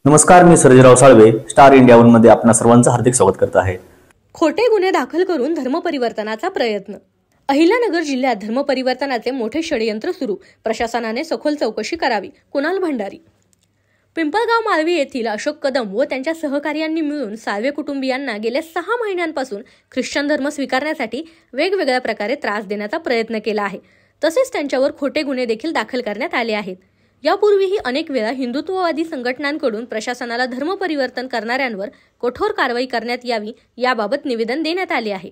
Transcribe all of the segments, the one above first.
नमस्कार, मी Sarjerao Salve star India one मध्ये आपणा सर्वांचं हार्दिक स्वागत करत आहे। खोटे गुन्हे दाखल करून धर्मपरिवर्तनाचा प्रयत्न। अहिल्यानगर जिल्ह्यात धर्मपरिवर्तनाचे मोठे षडयंत्र सुरू, प्रशासनाने सखोल चौकशी करावी। कुणाल भंडारी। पिंपळगाव माळवी येथील अशोक कदम व त्यांच्या सहकार्यांनी मिळून साळवे कुटुंबियांना गेल्या 6 महिन्यांपासून ख्रिश्चन धर्म स्वीकारण्यासाठी वेगवेगळ्या प्रकारे त्रास देण्याचा प्रयत्न केला आहे। तसेच त्यांच्यावर खोटे गुन्हे देखील दाखल करण्यात आले आहेत। यापूर्वीही अनेक वेळा हिंदुत्ववादी संघटनांकडून प्रशासनाला धर्म परिवर्तन करणाऱ्यांवर कठोर कारवाई करण्यात यावी याबाबत निवेदन देण्यात आले आहे।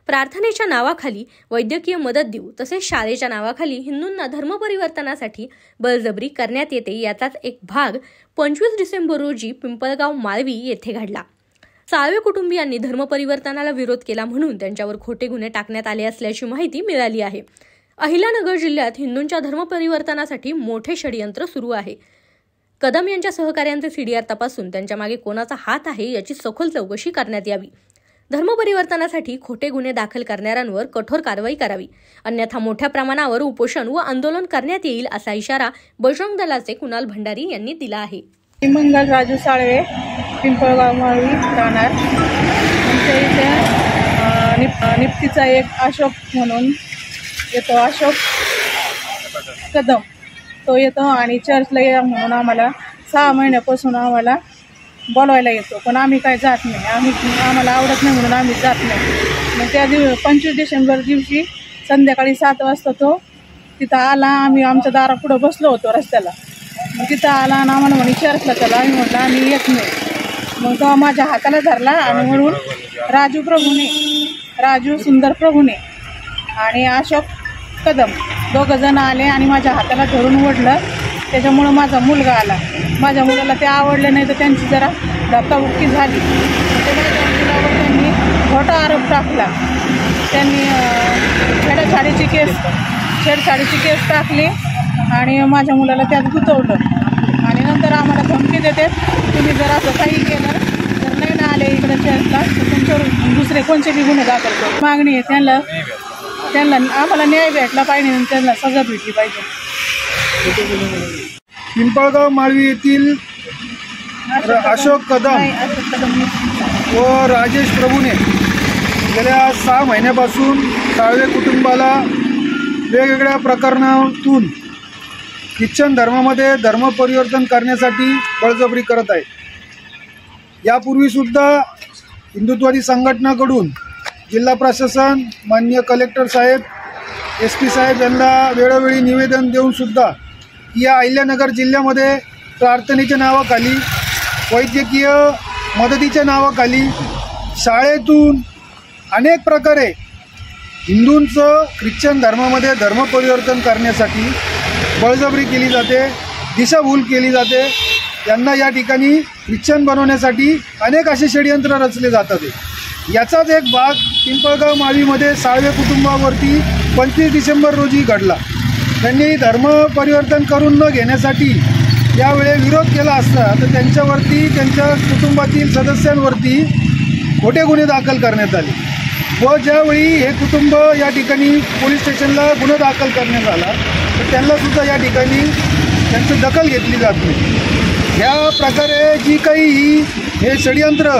प्रार्थनेच्या नावाखाली वैद्यकीय मदत देऊ तसेच शाळेच्या नावाखाली हिंदूंना धर्म परिवर्तनासाठी बळजबरी करण्यात येते, याचाच एक भाग 25 डिसेंबर रोजी पिंपळगाव माळवी येथे घडला। साळवे कुटुंबियांनी धर्म परिवर्तनाला विरोध केला म्हणून त्यांच्यावर खोटे गुन्हे टाकण्यात आले असल्याची माहिती मिळाली आहे। अहिल्यानगर जिल्ह्यात हिंदूंच्या धर्म परिवर्तनासाठी मोठे षडयंत्र सुरू आहे। कदम यांच्या सहकार्यांचे सीडीआर तपासून त्यांच्या मागे कोणाचा हात आहे याची सखोल चौकशी करण्यात यावी। धर्म परिवर्तनासाठी खोटे गुन्हे दाखल करणाऱ्यांवर कठोर कारवाई करावी, अन्यथा मोठ्या प्रमाणावर उपोषण व आंदोलन करण्यात येईल असा इशारा बजरंग दलाचे कुणाल भंडारी यांनी दिला आहे। मंगल राजू साळवे, पिंपळगाव माळवी राहणार। आमच्या इथे निफ्तीचा एक अशोक म्हणून येतो, अशोक कदम तो येतो आणि चर्चला या म्हणून आम्हाला 6 महिन्यापासून आम्हाला बोलवायला येतो, पण आम्ही काय जात नाही। आम्हाला आवडत नाही म्हणून आम्ही जात नाही। मग त्या 25 डिसेंबर दिवशी संध्याकाळी 7 वाजता तो तिथं आला। आम्ही आमच्या दारापुढं बसलो होतो रस्त्याला। मग तिथं आला आणि आम्हाला म्हणे चर्चला चला। आम्ही म्हटलं आम्ही येत नाही। मग तो माझ्या हाताला धरला आणि म्हणून राजू सुंदर प्रभूने आणि अशोक कदम 2 जण आले आणि माझ्या हाताला धरून ओढलं। त्याच्यामुळं माझा मुलगा आला। माझ्या मुलाला ते आवडलं नाही तर त्यांची जरा धक्काबुक्की झाली। माझ्या मुलावर त्यांनी खोटा आरोप टाकला। त्यांनी छेडछाडीची केस टाकली आणि माझ्या मुलाला त्यात गुंतवलं आणि नंतर आम्हाला धमकी देते, तुम्ही जर असं काही केलं तर नाही ना आले इकडे चर्चला तर तुमच्यावर दुसरे कोणते बी गुन्हे दाखल करू। मागणी आहे त्यांना आम्हाला न्याय भेटला पाहिजे आणि त्यांना सजा भेटली पाहिजे। पिंपळगाव माळवी येथील अशोक कदम व राजेश प्रभूने गेल्या 6 महिन्यापासून साळवे कुटुंबाला वेगवेगळ्या प्रकरणातून ख्रिश्चन धर्मामध्ये धर्म परिवर्तन करण्यासाठी बळजबरी करत आहे। यापूर्वीसुद्धा हिंदुत्ववादी संघटनाकडून जिल्हा प्रशासन, माननीय कलेक्टर साहेब, SP साहेब यांना वेळोवेळी निवेदन देऊनसुद्धा या अहिल्यानगर जिल्ह्यामध्ये प्रार्थनेच्या नावाखाली, वैद्यकीय मदतीच्या नावाखाली, शाळेतून अनेक प्रकारे हिंदूंचं ख्रिश्चन धर्मामध्ये धर्म परिवर्तन करण्यासाठी बळजबरी केली जाते, दिशाभूल केली जाते। यांना या ठिकाणी ख्रिश्चन बनवण्यासाठी अनेक असे षडयंत्र रचले जातात। याचाच एक भाग पिंपळगाव माळवीमध्ये साळवे कुटुंबावरती 25 डिसेंबर रोजी घडला। त्यांनी धर्म परिवर्तन करून न घेण्यासाठी यावेळी विरोध केला असता तर त्यांच्यावरती, त्यांच्या कुटुंबातील सदस्यांवरती खोटे गुन्हे दाखल करण्यात आले व ज्यावेळी हे कुटुंब या ठिकाणी पोलीस स्टेशनला गुन्हा दाखल करण्यात आला तर त्यांनासुद्धा या ठिकाणी त्यांची दखल घेतली जात नाही। या प्रकारे जी काही हे षडयंत्र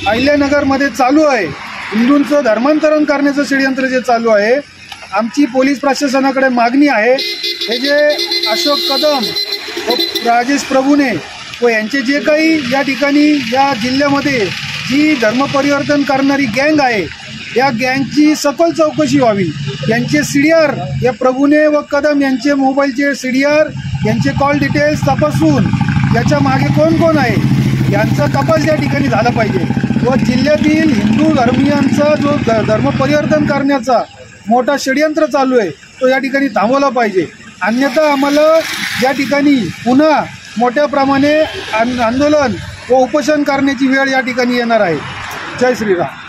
अहिल्यानगरमध्ये चालू आहे, हिंदूंचं धर्मांतरण करण्याचं षडयंत्र जे चालू आहे, आमची पोलीस प्रशासनाकडे मागणी आहे हे जे अशोक कदम व राजेश प्रभूने व यांचे जे काही या ठिकाणी या जिल्ह्यामध्ये जी धर्म परिवर्तन करणारी गँग आहे, या गँगची सखोल चौकशी व्हावी। यांचे सीडीआर, या प्रभूने व कदम यांचे मोबाईलचे सीडीआर, यांचे कॉल डिटेल्स तपासून याच्या मागे कोण कोण आहे यांचा तपास या ठिकाणी झाला पाहिजे व जिल्ह्यातील हिंदू धर्मीयांचा जो धर्म परिवर्तन करण्याचा मोठा षडयंत्र चालू आहे तो या ठिकाणी थांबवला पाहिजे। अन्यथा आम्हाला या ठिकाणी पुन्हा मोठ्या प्रमाणे आंदोलन व उपोषण करण्याची वेळ या ठिकाणी येणार आहे। जय श्रीराम।